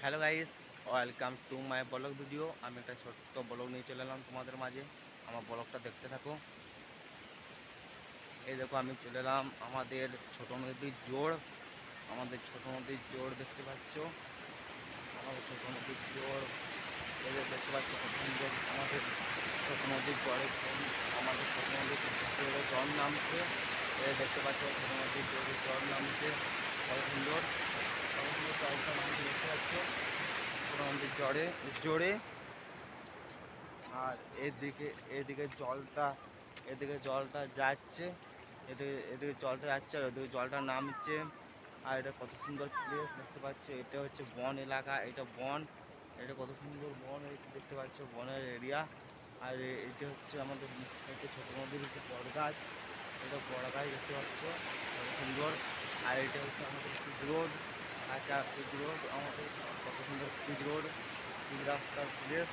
Hello guys, welcome to my blog video. আমি একটা ছোট্ট ব্লগ নিয়ে চলে এলাম তোমাদের মাঝে। আমার ব্লগটা দেখতে থাকো। এই দেখো, আমি চলে এলাম আমাদের ছোট নদীর জোড়। আমাদের ছোট নদীর জোড় দেখতে পাচ্ছ। আমাদের ছোট নদীর জোড় এদের দেখতে পাচ্ছ কত সুন্দর। আমাদের ছোট নদীর জোরে আমাদের ছোট নদীর জোরে জল নামছে। এদের দেখতে পাচ্ছ ছোট নদীর জোরে জল নামছে। কত সুন্দর জলটা নামছে দেখতে পাচ্ছ ছোট নদীর জোরে। আর এদিকে জলটা যাচ্ছে, এদিকে জলটা যাচ্ছে আর ওদিকে জলটা নামছে। আর এটা কত সুন্দর প্লেস দেখতে পাচ্ছ। এটা হচ্ছে বন এলাকা, এটা বন। এটা কত সুন্দর বন দেখতে পাচ্ছ, বনের এরিয়া। আর এটা হচ্ছে আমাদের ছোট নদীর হচ্ছে বট গাছ। এটা বড় গাছ দেখতে পাচ্ছ, কত সুন্দর। আর এটা হচ্ছে আমাদের পিচ রোড, কাঁচা পিচ রোড। আমাদের কত সুন্দর পিচ রোড, পিচ রাস্তার প্লেস।